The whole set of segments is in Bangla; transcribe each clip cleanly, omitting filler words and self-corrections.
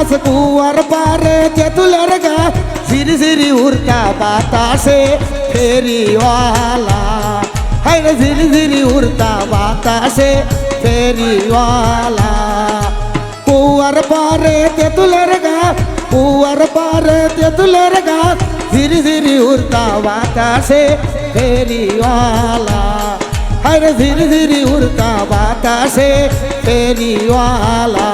গাছ কুয়ার পারে তেঁতুলের গাছ ঝিরি ঝিরি উড়তা বাতাসে ফেরিওয়ালা হায় রে ঝিরি ঝিরি উড়তা বাতাসে ফেরিওয়ালা কুয়ার পারে তেঁতুলের গাছ কুয়ার পারে তেঁতুলের গাছ ঝিরি ঝিরি উড়তা বাতাসে ফেরিওয়ালা হায় রে ঝিরি ঝিরি উড়তা বাতাসে ফেরিওয়ালা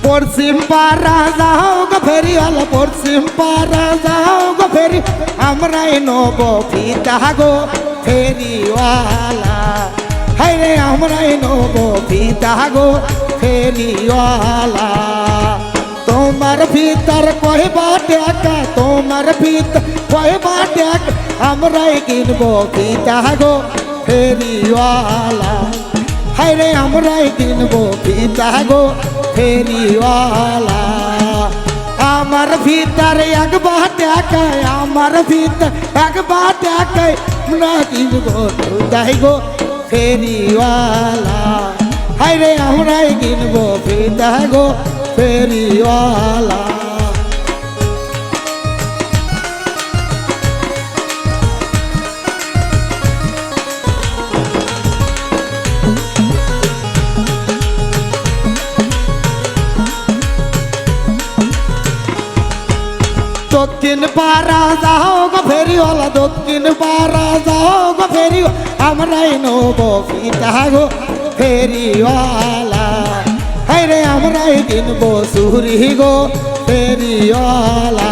পশ্চিম পাড়া যাও গো ফেরিওয়ালা পশ্চিম পাড়া যাও গো ফেরি আমরাই নব ফিতা গো ফেরিওয়ালা হায় রে আমরাই নব ফিতা গো ফেরিওয়ালা তোমার ভিতর কয়বা টাকা তোমার ভিতর কয়বা টাকা আমরাই কিনবো ফিতা গো ফেরিওয়ালা হায় রে আমরাই কিনবো ফিতা গো ফেরিওয়ালা আমার ভিতর একবার টাকায় আমার ভিতর একবার টাকায় আমরা কিনবো ফিতা গো ফেরিওয়ালা হায় রে আমরাই কিনবো ফিতা গো ফেরিওয়ালা দক্ষিণ পাড়া যাও গো ফেরিওয়ালা দক্ষিণ পাড়া যাও গো ফেরিওয়ালা আমরাই নব ফিতা গো ফেরিওয়ালা হায় রে আমরাই কিনবো সুরি গো ফেরিওয়ালা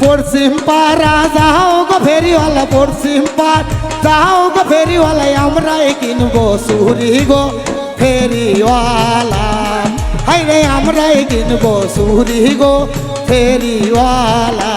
পশ্চিম পাড়া যাও গো ফেরিওয়ালা পশ্চিম পাড়া যাও গো ফেরিওয়ালা আমরাই কিনবো সুরি গো ফেরিওয়ালা হায় রে আমরাই কিনবো সুরি গো ফেরিওয়ালা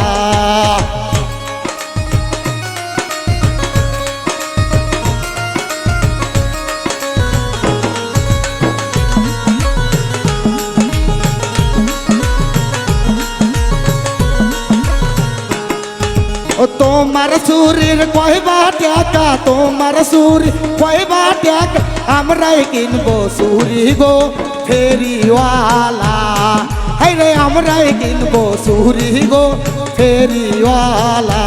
তোমার সুরির কয়বা টাকা তোমার সুরি কয়বা টাকা আমরাই কিনবো সুরি গো ফেরিওয়ালা হায় রে আমরাই কিনবো সুরি গো ফেরিওয়ালা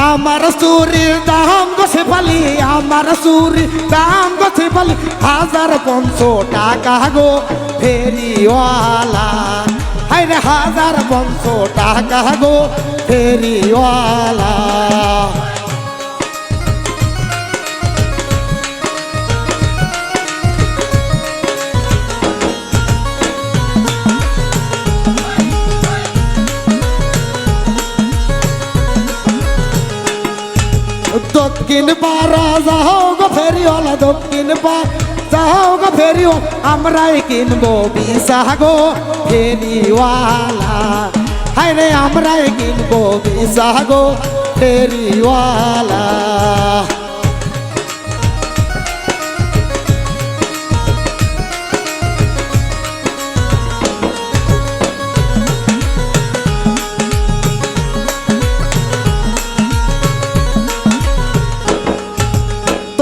আমার সুরির দাম গো শেফালি আমার সুরির দাম গো শেফালি 1500 টাকা গো ফেরিওয়ালা হায় রে 1500 টাকা গো ফেরিওয়ালা দক্ষিণ পাড়া যাও গো ফেরিওয়ালা দক্ষিণ পাড়া যাও গো ফেরিওয়ালা আমরাই কিনবো বিশা গো ফেরিওয়ালা হায় রে আমরাই কিনবো বিশা গো ফেরিওয়ালা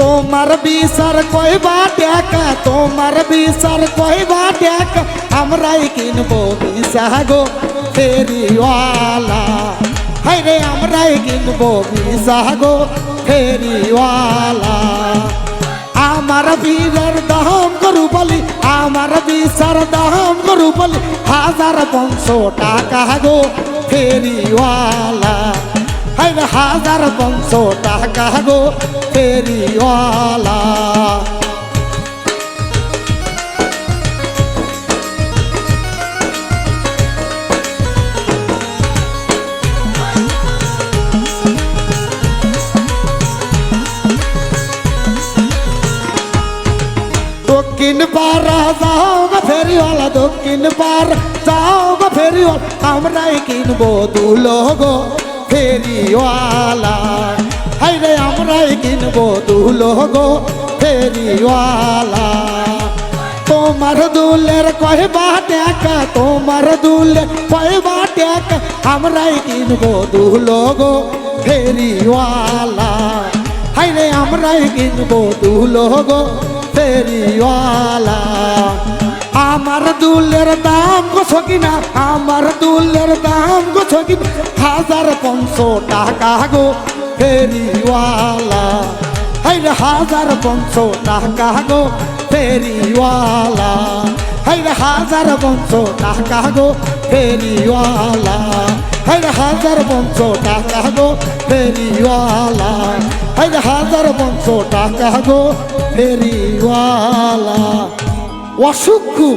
তোমার বিচার কয়বা টাকা তোমার বিচার কয়বা টাকা আমরাই কিনবো বিশা গো ফেরিওয়ালা হায় রে আমরাই কিনবো বিশা গো ফেরিওয়ালা আমার বীরের দাম গরু বলি আমার বিচার দাম গরু বলি 1500 টাকা গো ফেরিওয়ালা হায় রে 1500 টাকা গো ফেরিওয়ালা দক্ষিণ পাড়া যাও গো ফেরিওয়ালা দক্ষিণ পাড়া যাও গো ফেরিওয়ালা আমরাই কিনবো দুলো গো ফেরিওয়ালা হাই রে আমরাই কিনবো দুলো গো ফেরিওয়ালা তোমার দুলের কয়বা টাকা তোমার দুলের কয়বা টাকা আমরাই কিনবো দুলো গো ফেরিওয়ালা হাই রে আমরাই কিনবো দুলো গো ফেরিওয়ালা আমার দুলের দাম গো সকিনা আমার দুলের দাম গো সকিনা 1500 টাকা গো ফেরিওয়ালা হাই রে 1500 টাকা গো ফেরিওয়ালা হাই রে 1500 টাকা গো ফেরিওয়ালা হাই রে 1500 টাকা গো ফেরিওয়ালা হাই রে 1500 টাকা গো ফেরিওয়ালা অসুখ খুব